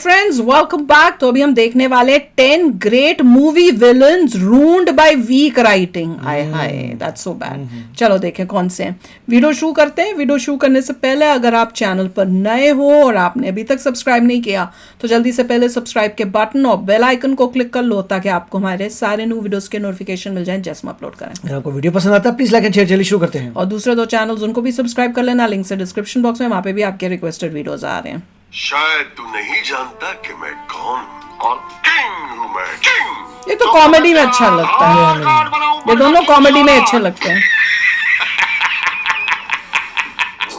Friends, welcome back. तो अभी हम देखने वाले 10 great movie villains ruined by weak writing. आय हाय, दैट्स सो बैड। चलो देखें कौन से हैं। वीडियो शुरू करते हैं। वीडियो शुरू करने से पहले अगर आप चैनल पर नए हो और आपने अभी तक सब्सक्राइब नहीं किया तो जल्दी से पहले सब्सक्राइब के बटन और बेल आइकन को क्लिक कर लो ताकि आपको हमारे सारे न्यू वीडियोस के नोटिफिकेशन मिल जाएं जैसे हम अपलोड करें। अगर आपको वीडियो पसंद आता है प्लीज लाइक एंड शेयर। चलिए शुरू करते हैं। और दूसरे 2 चैनल्स उनको भी सब्सक्राइब कर लेना, लिंक से डिस्क्रिप्शन बॉक्स में, वहां पे भी आपके रिक्वेस्टेड वीडियोस आ रहे हैं। शायद तू नहीं जानता कि मैं कौन हूँ और किंग हूँ मैं, किंग। ये तो कॉमेडी में अच्छा लगता है। ये दोनों कॉमेडी में अच्छे लगते हैं।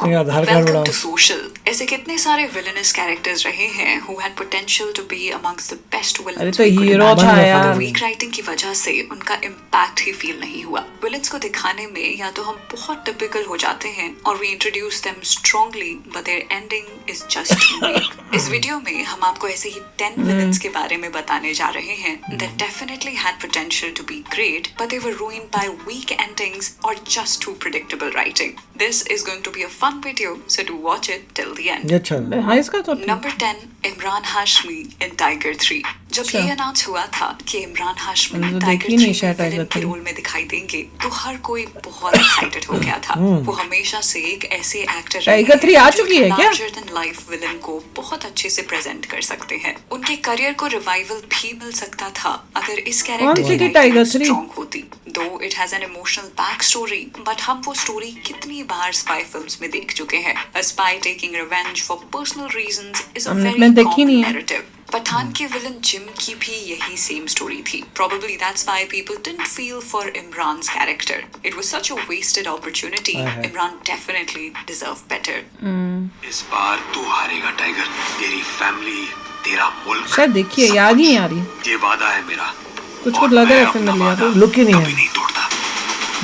आधार कार्ड Welcome बढ़ाओ। to Social. ऐसे कितने सारे villainous characters रहे हैं who had potential to be amongst the best अरे villains तो we could हीरो imagine. था पर यार। weak writing की वजह से उनका impact ही feel नहीं हुआ। Villains को दिखाने में या तो हम बहुत typical हो जाते हैं और we introduce them strongly, but their ending is just weak. इस वीडियो में हम आपको ऐसे ही 10 villains के बारे में बताने जा रहे हैं that definitely had potential to be great, but they were ruined by weak endings or just too predictable writing. This is going to be a fun video, so do watch it till the end. ये अच्छा है। हाँ, इसका तो number 10 Imran Hashmi इन tiger 3। जब अच्छा। ये announce हुआ था कि इमरान हाशमी मैंने तो टाइगर देखी नहीं 3 शायद में टाइगर विलन के 3। रोल में दिखाई देंगे तो हर कोई बहुत एक्साइटेड हो गया था। वो हमेशा से एक ऐसे एक्टर टाइगर 3 आ चुकी है क्या? लार्जर देन लाइफ विलन को बहुत अच्छे से प्रेजेंट कर सकते हैं। उनके करियर को रिवाइवल भी मिल सकता था अगर इस कौन सी थी कैरेक्टर टाइगर की 3? स्ट्रॉन्ग होती। दो it has an emotional back story, but हम वो स्टोरी कितनी बार स्पाई फिल्म्स में देख चुके हैं। A spy taking revenge for personal reasons is a हमने वेरी देखी कॉमन नहीं है। नैरेटिव। पठान के विलन जिम की भी यही सेम स्टोरी थी। Probably that's why people didn't feel for Imran's character. It was such a wasted opportunity. Imran definitely deserved better. इस बार तू हारेगा टाइगर। तेरी फैमिली, तेरा मुल्क, शायद देखिए, याद ही नहीं आ रही। ये वादा है मेरा। कुछ और लग रहा है मैं फिल्म अपना में वादा लुक ही नहीं कभी है। नहीं तोड़ता।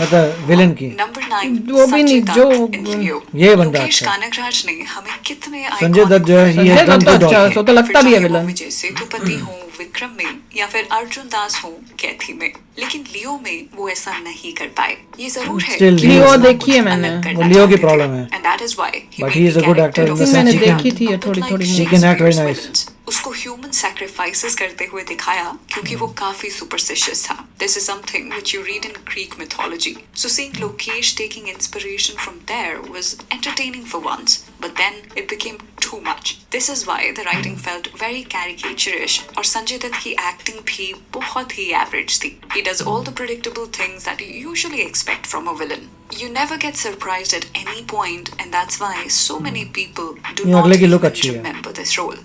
मतलब विलन की Number 9 वो भी नहीं, संजय जो दत्त in Leo. ये बंदा लोकेश अच्छा है। कानगराज ने हमें कितने संजय दत्त जो है iconic he has Sanjay done Dutt तो good अच्छा है, also। सो तो लगता भी है फिर चाहे वो विलन। विजय सेतुपति हो विक्रम में या फिर अर्जुन दास हो कैथी में, लेकिन लियो में वो ऐसा नहीं कर पाए। ये जरूर है Still कि लियो वो देखी है कुछ मैंने। अलग करना वो लियो की चाहते थे। problem है। And that is why he But made he is the a good character actor in of the sense Sanjay he can- Dutt देखी थी ये a bit थोड़ी-थोड़ी। like He can act very Shakespeare's nice. villains. उसको human sacrifices करते हुए दिखाया क्योंकि वो काफी सुपरस्टिशियस था। This is something which you read in Greek mythology. So seeing Lokesh taking inspiration from there was entertaining for once, but then it became too much. This is why the writing felt very caricaturish और संजय दत्त की acting भी बहुत ही average थी. He does all the predictable things that you usually expect from a villain. You never get surprised at any point, and that's why so many people do ये not अगले की look even अच्छी है। remember this role.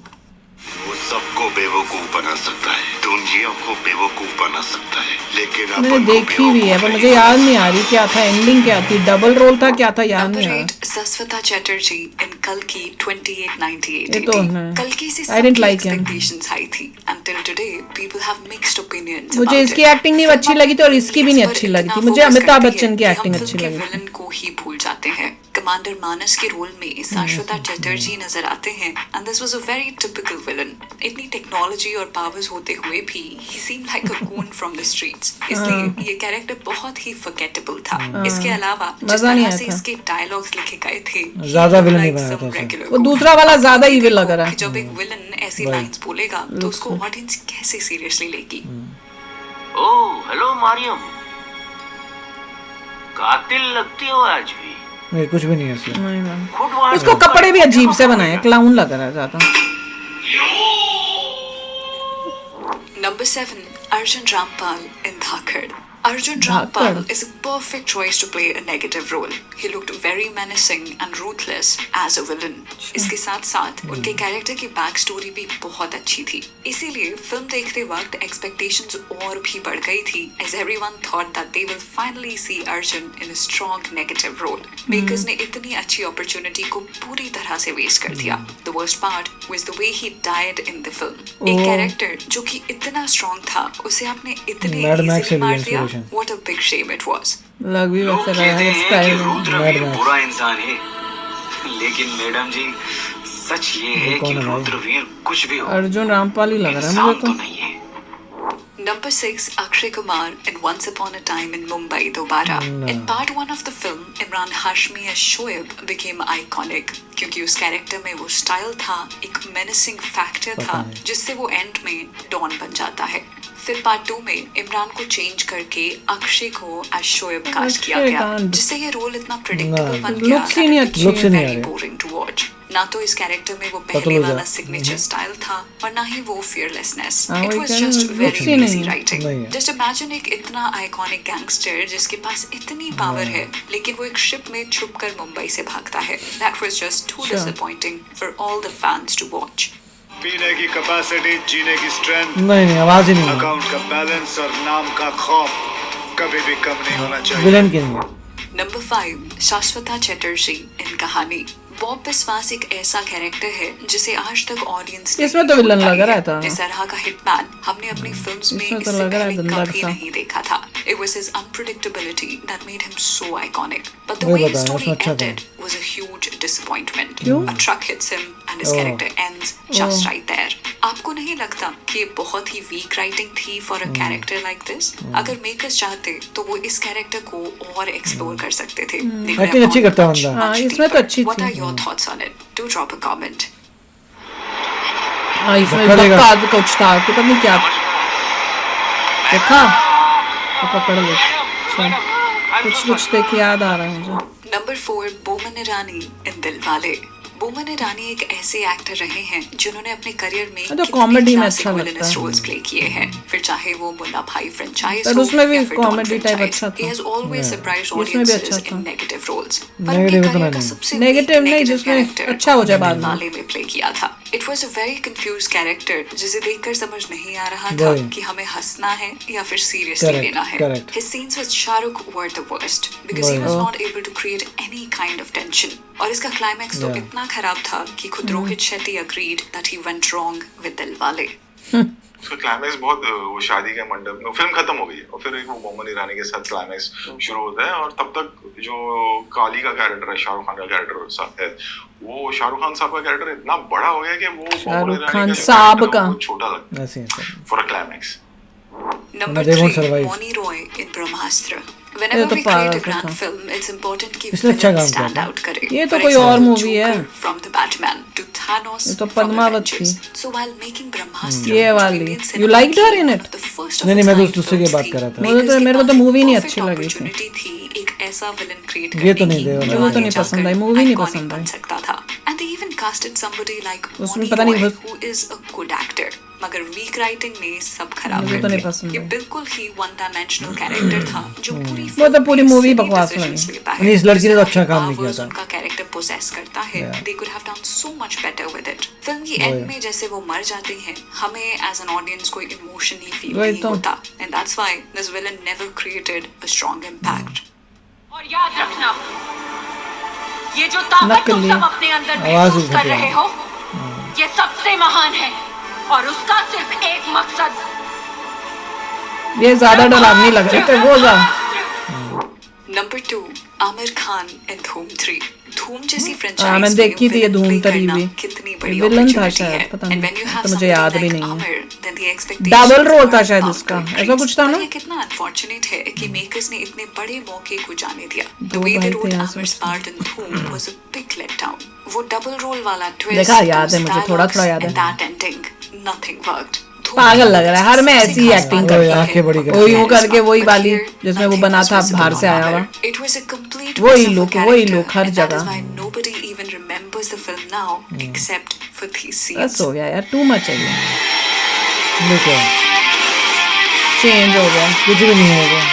वो सबको बेवकूफ बना सकता है, दुनिया को बेवकूफ बना सकता है, लेकिन मैंने अपन को देखी भी है बेवकूफ पर नहीं मुझे बना याद नहीं आ रही क्या था, एंडिंग क्या थी, डबल रोल था क्या था, याद Number नहीं आ 8 रहा। Saswata Chatterjee in Kalki 2898 ये तो AD. है। Kalki से I didn't सबकी like him. expectations high थी. Until today, people have mixed opinions मुझे about इसकी it. एक्टिंग नहीं अच्छी लगी थी और इसकी भी नहीं अच्छी लगी थी। मुझे अमिताभ बच्चन की एक्टिंग अच्छी लगी थी। विलन को ही भूल जाते हैं। कमांडर मानस के रोल में शाश्वता चटर्जी नजर आते हैं and this was a very typical villain. इतनी टेक्नोलॉजी और पावर्स होते हुए भी he seem like a coon from the streets. इसलिए ये कैरेक्टर बहुत ही फॉरगेटेबल था। इसके अलावा जिस मजा नहीं तरह आया से था। इसके डायलॉग्स लिखे गए थे, ज्यादा he villain looked नहीं like बनाया some था उसे। regular वो goon। दूसरा वाला ज्यादा अब evil देखो लग रहा है। कि जब एक विलन ऐसी लाइंस बोलेगा तो उसको ऑडियंस कैसे सीरियसली लेगी। ओह हेलो मारियम, कातिल लगती हो आज भी। नहीं कुछ भी नहीं है इसमें। नहीं, नहीं। खुद वहाँ उसको कपड़े भी अजीब से बनाए, क्लाउन लग रहा है ज्यादा। Number 7 Arjun Rampal in Dhakad. Arjun Rampal Dhakad? is a perfect choice to play a negative role. He looked very menacing and ruthless as a villain. इसके साथ साथ उनके कैरेक्टर की बैक स्टोरी भी बहुत अच्छी थी। इसीलिए फिल्म देखते वक्त एक्सपेक्टेशंस और भी बढ़ गई थी as everyone thought that they will finally see Arjun in a strong negative role. Makers ने इतनी अच्छी अपॉर्चुनिटी को पूरी तरह से वेस्ट कर दिया। The worst part was the way he died in the film. एक कैरेक्टर जो कि इतना स्ट्रॉन्ग था उसे आपने इतने Mad Max easily से मार ली दिया। inspiration। What a big shame it was. लग भी लोग वैसे कहते रहा है हैं कि स्टाइल। Rudraveer Mad Max। बुरा इंसान है, लेकिन मैडम जी सच ये है कौन कि है भाई? रुद्रवीर कुछ भी हो, अर्जुन रामपाल ही लग रहा है इंसान मुझे तो तो। नहीं है। Number 6, Akshay Kumar in Once Upon a Time in Mumbai, दोबारा. In part 1 of the film, Imran Hashmi as Shoaib became iconic क्योंकि उस कैरेक्टर में वो स्टाइल था, एक मेनेसिंग फैक्टर था जिससे वो एंड में डॉन बन जाता है. फिर पार्ट 2 में इमरान को चेंज करके अक्षय को एज शोएब कास्ट किया गया, जिससे ये रोल इतना प्रेडिक्टेबल बन गया लुक्स ही नहीं अच्छे, वेरी बोरिंग टू वॉच. ना तो इस कैरेक्टर में वो पहले वाला सिग्नेचर स्टाइल था और ना ही वो fearlessness. It was just very easy writing. Just imagine एक इतना आइकॉनिक गैंगस्टर जिसके पास इतनी पावर है लेकिन वो एक शिप में छुपकर मुंबई से भागता है. That was just too disappointing for all the fans to watch. पीने की कैपेसिटी, जीने की स्ट्रेंथ, नहीं आवाज ही नहीं है. अकाउंट का बैलेंस और नाम का खौफ कभी भी कम नहीं होना चाहिए. विलन की नहीं है. नंबर 5, शाश्वता चटर्जी इन कहानी. बॉब बिस्वास एक ऐसा कैरेक्टर है जिसे आज तक ऑडियंस ने इसमें तो विलन लग रहा था. इस तरह का हिटमैन हमने अपनी फिल्म्स में इसमें तो इससे लग रहा है पहले गंदा कभी सा. नहीं देखा था. It was his unpredictability that made him so iconic. But the वही way his बताया, story उसमें अच्छा था. ended was a huge disappointment. क्यों? A truck hits him and his character ends just right there. आपको नहीं लगता कि ये बहुत ही वीक राइटिंग थी for a character like this? अगर मेकर्स चाहते तो वो इस कैरेक्टर को और एक्सप्लोर कर सकते थे. एक्टिंग अच्छी करता है बंदा. हाँ, इसमें तो अच्छी What थी. are your thoughts on it? Do drop a comment. हाँ, इसमें धक्का देगा. धक्का कुछ था, तो पता नहीं क्या देखा तो पकड़ ले. कुछ देख के याद आ रहा है मुझे. नंबर 4, बोमन ईरानी इन दिलवाले. बोमन ईरानी एक ऐसे एक्टर रहे हैं जिन्होंने अपने करियर में तो कॉमेडी में अच्छा लगता है. रोल्स प्ले किए हैं. फिर चाहे वो मुन्ना भाई फ्रेंचाइज पर उसमें भी कॉमेडी टाइप अच्छा था. He has always surprised इसमें भी अच्छा audiences था. in negative roles. Negative पर उनके तो career का नहीं. सबसे Negative weak नहीं, negative जिसमें character अच्छा हो जाए बाद में. दिलवाले में प्ले किया था. It was a very confused character जिसे देखकर समझ नहीं आ रहा था वही. कि हमें हंसना है या फिर सीरियसली Correct, लेना है. correct. His scenes with Shahrukh were the worst because he वही. was not able to create any kind of tension. और इसका क्लाइमैक्स तो Yeah. इतना खराब था कि खुद Rohit Shetty agreed that he went wrong with Dilwale. उसका क्लाइमैक्स बहुत वो शादी के मंडप में फिल्म खत्म हो गई और फिर एक वो बोमन ईरानी के साथ क्लाइमैक्स शुरू होता है और तब तक जो काली का कैरेक्टर है, शाहरुख खान का कैरेक्टर है, वो शाहरुख खान साहब का कैरेक्टर इतना बड़ा हो गया कि वो शाहरुख खान साहब का छोटा लगता है ऐसे ही. For a climax. Number they won't 3, survive. Bonnie Roy in Brahmastra. Whenever तो we create a पागल grand था. film, it's important कि इसने अच्छा villain काम stand किया. out करे. ये तो For कोई और example, movie है. Joker from the Batman to Thanos ये तो from पद्मावत Avengers. थी. So while making Brahmastra, ये जो वाली. Indian You cinema liked her in की it? one of the first of नहीं, its मैं तो kind दूसरे की films बात थी. कर रहा था. Makers के मेरे को तो पास movie नहीं perfect अच्छी लगी थी. opportunity थी एक ऐसा villain create ये तो करने नहीं की देगा. जो वो तो आगे नहीं पसंद जाकर आई, movie नहीं iconic पसंद बन आई. सकता था. And they even casted somebody like उसमें Bonnie पता नहीं Roy, वो- who is a good actor. मगर वीक राइटिंग ने सब खराब मुझे कर तो नहीं दिया. पसंद ये है. बिल्कुल ही वन डायमेंशनल कैरेक्टर था जो पूरी वो तो पूरी film movie में बकवास सही लगी. decisions लेता है. नहीं, इस लड़की ने तो जिस अच्छा तरह काम के नहीं किया powers था. उनका कैरेक्टर पोजेस करता है. Yeah. They could have done so much better with it. Film की एंड में जैसे वो मर जाते हैं, हमें एज एन ऑडियंस कोई इमोशन ही फील वही नहीं तो. होता. And that's why this villain never created a strong impact. और याद रखना, ये जो ताकत तुम नकली. सब अपने अंदर आवाज महसूस कर घटिया. रहे हो, ये सबसे महान है और उसका सिर्फ एक मकसद. ये ज्यादा डरावनी लग रही थी. वो ज्यादा Number 2, Amir Khan in Dhoom 3. धूम जैसी हाँ, फ्रेंचाइज मैंने देखी थी ये धूम 3 भी. कितनी बड़ी विलन था opportunity शायद, है. पता And नहीं. when you have तो मुझे somebody याद भी like नहीं है. Amir, then the expectations Double role था were शायद up इसका. to ऐसा कुछ था पर ना? ये कितना अनफॉर्चुनेट है कि मेकर्स ने इतने बड़े मौके को जाने दिया. The दो way they भाई wrote थे यहाँ Amir's से. part in Dhoom was a big letdown. वो डबल रोल वाला twist, देखा, याद है those मुझे, थोड़ा dialogues याद है. and that ending, nothing worked. धूम पागल लग रहा है. हर में सबसे ऐसी खास एक्टिंग बात करता यह है. आंखें बड़ी करता वो है. यूं करके वही But वाली here, जिसमें वो nothing बना was था visible बाहर से on आया हुआ. Amir. It was a complete वही waste of a look, character, वही look, हर and that जगह. is why nobody even remembers the film now except for these scenes. बस हो गया यार. टू मच है ये. देखो चेंज हो गया. कुछ भी नहीं होगा.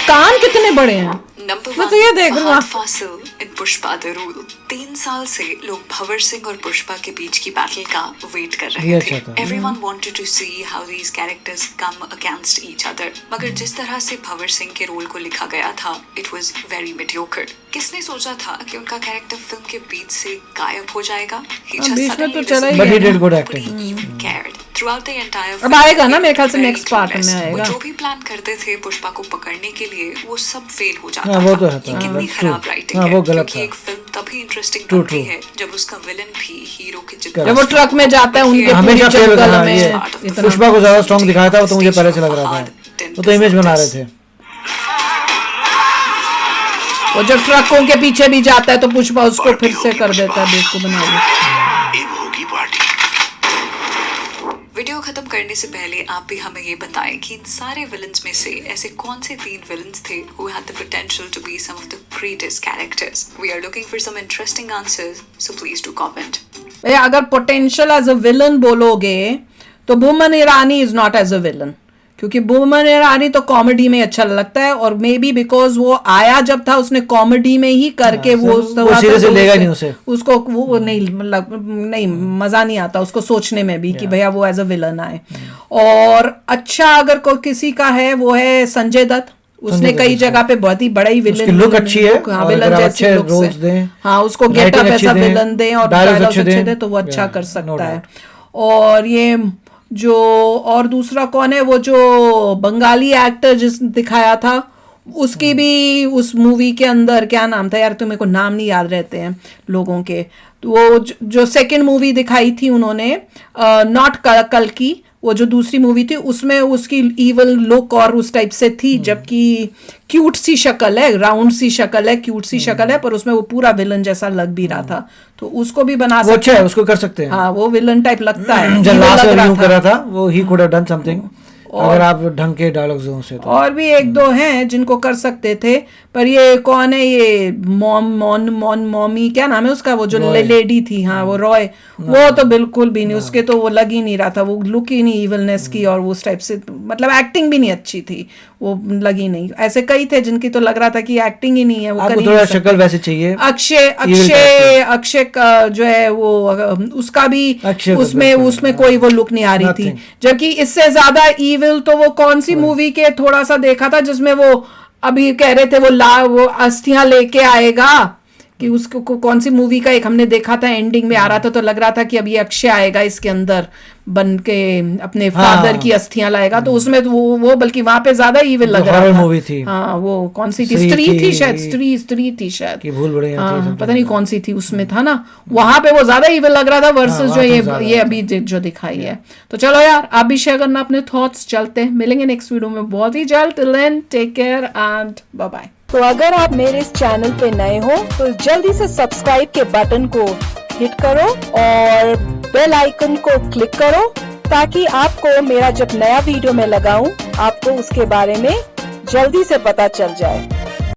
कान कितने बड़े हैं. Number मैं 1, तो ये देख रहा फहद हूँ. Faasil in Pushpa the rule. 3 साल से लोग भंवर सिंह और पुष्पा के बीच की बैटल का वेट कर ये रहे अच्छा थे. था. Everyone wanted to see how these characters come against each other. मगर जिस तरह से भंवर सिंह के रोल को लिखा गया था, it was very mediocre. किसने सोचा था कि उनका कैरेक्टर फिल्म के बीच से गायब हो जाएगा? He just बीच में तो suddenly चला ही disappeared. But he did good Nobody acting. even cared. Throughout the entire अब film, आएगा ना, he मेरे ख्याल से very next part में clueless. आएगा। वो जो भी प्लान करते थे पुष्पा को पकड़ने के लिए, वो सब फेल हो जाता हाँ, वो था। तो है, ये हाँ, कितनी that's खराब true. राइटिंग हाँ, है, वो गलत क्योंकि था। एक फिल्म तभी इंटरेस्टिंग True, बनती true. है जब उसका विलन भी हीरो के Correct. जब वो ट्रक में जाता है उनके हमेशा पूरी फेल जंगल होता में ये इतना। पुष्पा को ज्यादा स्ट्रॉन्ग दिखाया था, वो तो मुझे पहले से लग रहा था, वो तो इमेज बना रहे थे। वो जब ट्रकों के पीछे भी जाता है तो पुष्पा उसको फिर से कर देता है, बेवकूफ बना देता है। एक होगी पार्टी। वीडियो खत्म करने से पहले आप भी हमें ये बताएं कि इन सारे विलन्स में से ऐसे कौन से 3 विलन्स थे who had the potential to be some of the greatest characters. We are looking for some interesting answers, so please do comment. अगर पोटेंशियल एज अ विलन बोलोगे तो Boman Irani is not as a villain, क्योंकि बोमन ईरानी तो comedy में अच्छा लगता है, और मे बी बिकॉज वो आया जब था उसने कॉमेडी में ही करके वो सीरियसली लेगा नहीं उसे, उसको वो नहीं मतलब नहीं मजा नहीं आता उसको सोचने में भी कि भैया वो एज अ विलन आए। और अच्छा अगर कोई किसी का है वो है संजय दत्त, उसने कई जगह पे बहुत ही बड़ा ही विलन, लुक अच्छी है, हाँ विलन जैसे लुक से, हाँ उसको गेटअप ऐसा विलन दे और डायलॉग्स अच्छे दे तो वो अच्छा कर सकता है। और ये जो और दूसरा कौन है, वो जो बंगाली एक्टर जिस दिखाया था उसकी भी उस मूवी के अंदर क्या नाम था यार, तो मेरे को नाम नहीं याद रहते हैं लोगों के, तो वो जो सेकंड मूवी दिखाई थी उन्होंने नॉट कल की, वो जो दूसरी मूवी थी उसमें उसकी इवल लुक और उस टाइप से थी, जबकि क्यूट सी शक्ल है, राउंड सी शक्ल है, क्यूट सी शक्ल है, पर उसमें वो पूरा विलन जैसा लग भी रहा था, तो उसको भी बना सकते हैं। अच्छा है, उसको कर सकते हैं। हाँ वो विलन टाइप लगता है, जब evil लास्ट लग रिव्यू रहा कर था। रहा था वो he could have done something, अगर आप ढंग के डायलॉग्स दो उसे तो। और भी एक दो हैं जिनको कर सकते थे, पर ये कौन है ये मॉमी क्या नाम है उसका, वो जो लेडी थी, हाँ वो रॉय, वो तो बिल्कुल भी नहीं, उसके तो वो लग ही नहीं रहा था, वो लुक ही नहीं इवलनेस की, और वो उस टाइप से मतलब एक्टिंग भी नहीं अच्छी थी, वो लगी नहीं। ऐसे कई थे जिनकी तो लग रहा था कि एक्टिंग ही नहीं है, वो आपको कर ही थोड़ा नहीं शक्ल सकते। वैसे चाहिए। अक्षय का जो है वो उसका भी उसमें कोई वो लुक नहीं आ रही थी, जबकि इससे ज्यादा इविल तो वो कौन सी मूवी के थोड़ा सा देखा था जिसमें वो अभी कह रहे थे वो अस्थियां लेके आएगा, कि उसको कौन सी मूवी का एक हमने देखा था, एंडिंग में आ रहा था तो लग रहा था कि अब ये अक्षय आएगा इसके अंदर बन के अपने फादर की अस्थियां लाएगा, तो उसमें तो वो बल्कि वहां पे ज्यादा इविल लग रहा था। मूवी थी, हाँ वो कौन सी थी, स्त्री थी शायद, स्त्री थी शायद, की भूल बढ़िया हाँ, पता नहीं कौन सी थी, उसमें था ना, वहां पे वो ज्यादा इविल लग रहा था वर्सेस जो ये अभी जो दिखाई है। तो चलो यार आप भी शेयर करना अपने थॉट्स, चलते हैं मिलेंगे नेक्स्ट वीडियो में बहुत ही जल्द, till then take care and bye bye. तो अगर आप मेरे इस चैनल पे नए हो तो जल्दी से सब्सक्राइब के बटन को हिट करो और बेल आइकन को क्लिक करो, ताकि आपको मेरा जब नया वीडियो मैं लगाऊं आपको उसके बारे में जल्दी से पता चल जाए।